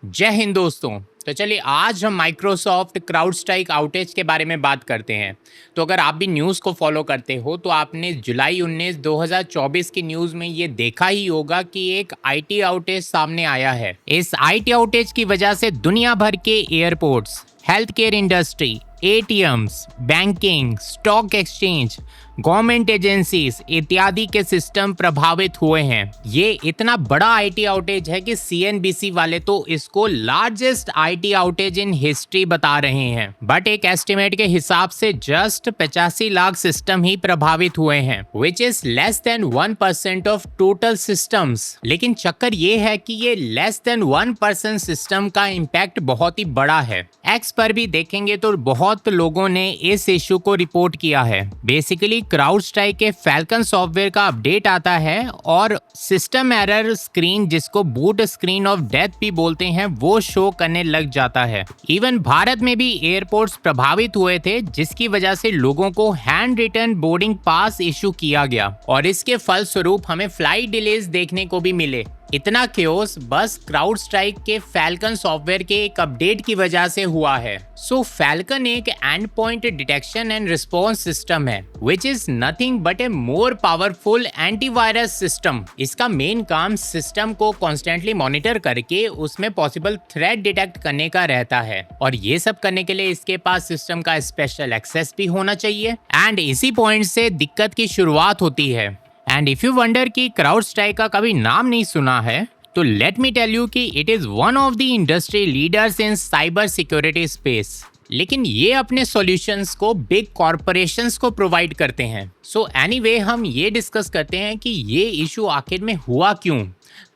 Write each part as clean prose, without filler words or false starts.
जय हिंद दोस्तों। तो चलिए आज हम माइक्रोसॉफ्ट क्राउडस्ट्राइक आउटेज के बारे में बात करते हैं। तो अगर आप भी न्यूज़ को फॉलो करते हो तो आपने जुलाई 19 2024 की न्यूज़ में ये देखा ही होगा कि एक आईटी आउटेज सामने आया है। इस आईटी आउटेज की वजह से दुनिया भर के airports, health care industry, ATMs, banking, stock exchange, government agencies इत्यादि के सिस्टम प्रभावित हुए हैं। ये इतना बड़ा आईटी आउटेज है कि सीएनबीसी वाले तो इसको largest IT outage in history बता रहे हैं। बट एक एस्टिमेट के हिसाब से जस्ट 85 लाख सिस्टम ही प्रभावित हुए हैं, which is less than 1% of total systems. लेकिन चक्कर ये है कि ये लेस देन 1% सिस्टम का इम्पैक्ट बहुत ही बड़ा है। एक्स पर भी देखेंगे तो बहुत लोगों ने इस इशू को रिपोर्ट किया है। बेसिकली क्राउडस्ट्राइक के फैल्कन सॉफ्टवेयर का अपडेट आता है और सिस्टम एरर स्क्रीन, जिसको बूट स्क्रीन ऑफ डेथ भी बोलते हैं, वो शो करने लग जाता है। इवन भारत में भी एयरपोर्ट्स प्रभावित हुए थे, जिसकी वजह से लोगों को handwritten boarding pass issue किया गया और इसके फलस्वरूप हमें फ्लाइट डिलेज देखने को भी मिले। इतना क्योस बस क्राउडस्ट्राइक के फैल्कन सॉफ्टवेयर के एक अपडेट की वजह से हुआ है। सो फैल्कन एक endpoint detection and response system है, which is nothing but a more powerful antivirus system. इसका मेन काम सिस्टम को कॉन्स्टेंटली मॉनिटर करके उसमें पॉसिबल थ्रेट डिटेक्ट करने का रहता है, और ये सब करने के लिए इसके पास सिस्टम का स्पेशल एक्सेस भी होना चाहिए। एंड इसी पॉइंट से दिक्कत की शुरुआत होती है। एंड इफ यू वंडर कि क्राउडस्ट्राइक का कभी नाम नहीं सुना है, तो लेट मी टेल यू कि it is one of the industry leaders in cyber security space. लेकिन ये अपने सॉल्यूशंस को बिग कॉरपोरेशंस को प्रोवाइड करते हैं। सो एनीवे हम ये डिस्कस करते हैं कि ये इशू आखिर में हुआ क्यों।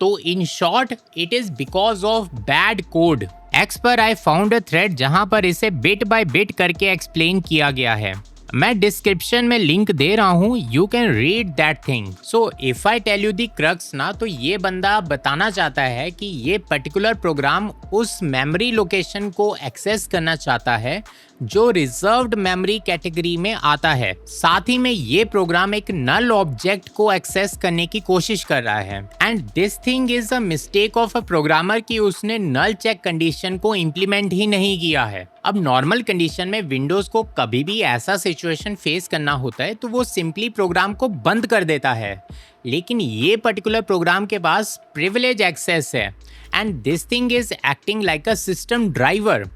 तो in short it is because of bad code. X पर आई फाउंड अ थ्रेड जहां पर इसे बिट बाय बिट करके एक्सप्लेन किया गया है। मैं डिस्क्रिप्शन में लिंक दे रहा हूँ, you can read that thing. So if I tell you the crux ना, तो ये बंदा बताना चाहता है कि ये पर्टिकुलर प्रोग्राम उस मेमोरी लोकेशन को एक्सेस करना चाहता है जो रिजर्व्ड मेमोरी कैटेगरी में आता है। साथ ही में ये प्रोग्राम एक नल ऑब्जेक्ट को एक्सेस करने की कोशिश कर रहा है। And this thing is a mistake of a programmer कि उसने नल चेक कंडीशन को इम्प्लीमेंट ही नहीं किया है। अब नॉर्मल कंडीशन में विंडोज को कभी भी ऐसा सिचुएशन फेस करना होता है तो वो सिंपली प्रोग्राम को बंद कर देता है, लेकिन ये पर्टिकुलर प्रोग्राम के पास प्रिविलेज एक्सेस है and this thing is acting like a system driver.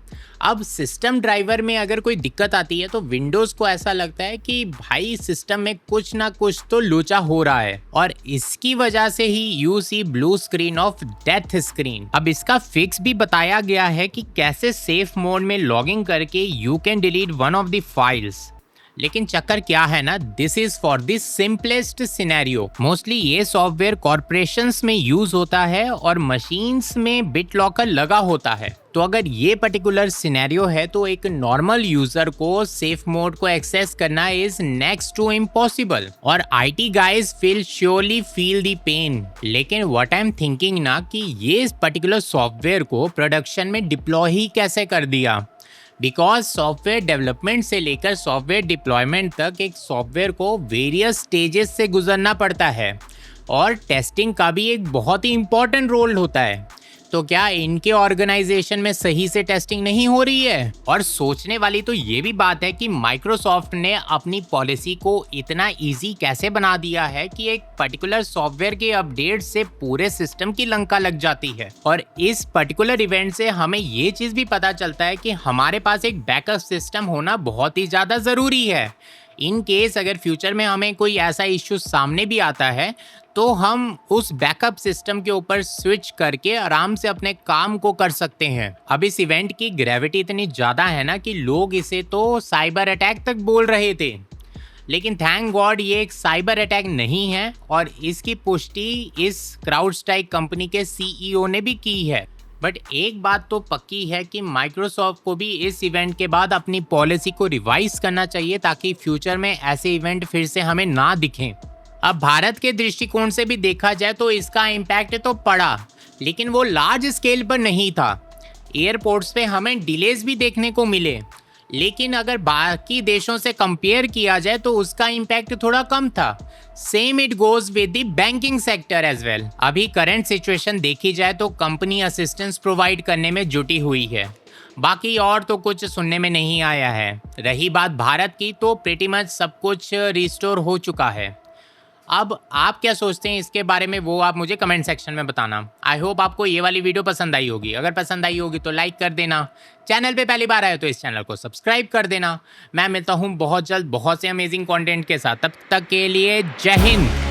अब सिस्टम ड्राइवर में अगर कोई दिक्कत आती है तो विंडोज को ऐसा लगता है कि भाई सिस्टम में कुछ ना कुछ तो लोचा हो रहा है, और इसकी वजह से ही you see blue screen of death screen. अब इसका फिक्स भी बताया गया है कि कैसे सेफ मोड में लॉगिंग करके you can delete one of the files. लेकिन चक्कर क्या है ना, this is for the simplest scenario. Mostly ये सॉफ्टवेयर कॉर्पोरेशंस में यूज होता है और मशीन्स में बिट लॉकर लगा होता है। तो अगर ये पर्टिकुलर सिनेरियो है तो एक नॉर्मल यूजर को सेफ मोड को एक्सेस करना इज नेक्स्ट टू इम्पॉसिबल, और IT guys will surely feel the pain. लेकिन व्हाट आई एम थिंकिंग ना कि ये इस पर्टिकुलर सॉफ्टवेयर को प्रोडक्शन में डिप्लॉय ही कैसे कर दिया, बिकॉज सॉफ्टवेयर डेवलपमेंट से लेकर सॉफ्टवेयर डिप्लॉयमेंट तक एक सॉफ्टवेयर को वेरियस स्टेजेस से गुजरना पड़ता है, और टेस्टिंग का भी एक बहुत ही इंपॉर्टेंट रोल होता है। तो क्या इनके ऑर्गेनाइजेशन में सही से टेस्टिंग नहीं हो रही है? और सोचने वाली तो ये भी बात है कि माइक्रोसॉफ्ट ने अपनी पॉलिसी को इतना इजी कैसे बना दिया है कि एक पर्टिकुलर सॉफ्टवेयर के अपडेट से पूरे सिस्टम की लंका लग जाती है। और इस पर्टिकुलर इवेंट से हमें ये चीज़ भी पता चलता है कि हमारे पास एक बैकअप सिस्टम होना बहुत ही ज़्यादा ज़रूरी है। इन केस अगर फ्यूचर में हमें कोई ऐसा इश्यू सामने भी आता है तो हम उस बैकअप सिस्टम के ऊपर स्विच करके आराम से अपने काम को कर सकते हैं। अब इस इवेंट की ग्रेविटी इतनी ज़्यादा है ना कि लोग इसे तो साइबर अटैक तक बोल रहे थे, लेकिन थैंक गॉड ये एक साइबर अटैक नहीं है, और इसकी पुष्टि इस क्राउडस्ट्राइक कंपनी के सीईओ ने भी की है। बट एक बात तो पक्की है कि माइक्रोसॉफ्ट को भी इस इवेंट के बाद अपनी पॉलिसी को रिवाइज करना चाहिए ताकि फ्यूचर में ऐसे इवेंट फिर से हमें ना दिखें। अब भारत के दृष्टिकोण से भी देखा जाए तो इसका इम्पैक्ट तो पड़ा, लेकिन वो लार्ज स्केल पर नहीं था। एयरपोर्ट्स पे हमें डिलेज भी देखने को मिले, लेकिन अगर बाकी देशों से कंपेयर किया जाए तो उसका इम्पैक्ट थोड़ा कम था। Same it goes with the banking sector as well. अभी करंट सिचुएशन देखी जाए तो कंपनी असिस्टेंस प्रोवाइड करने में जुटी हुई है। बाकी और तो कुछ सुनने में नहीं आया है। रही बात भारत की, तो प्रीटी मच सब कुछ रिस्टोर हो चुका है। अब आप क्या सोचते हैं इसके बारे में, वो आप मुझे कमेंट सेक्शन में बताना। आई होप आपको ये वाली वीडियो पसंद आई होगी। अगर पसंद आई होगी तो लाइक कर देना। चैनल पे पहली बार आए तो इस चैनल को सब्सक्राइब कर देना। मैं मिलता हूँ बहुत जल्द बहुत से अमेजिंग कंटेंट के साथ। तब तक के लिए जय हिंद।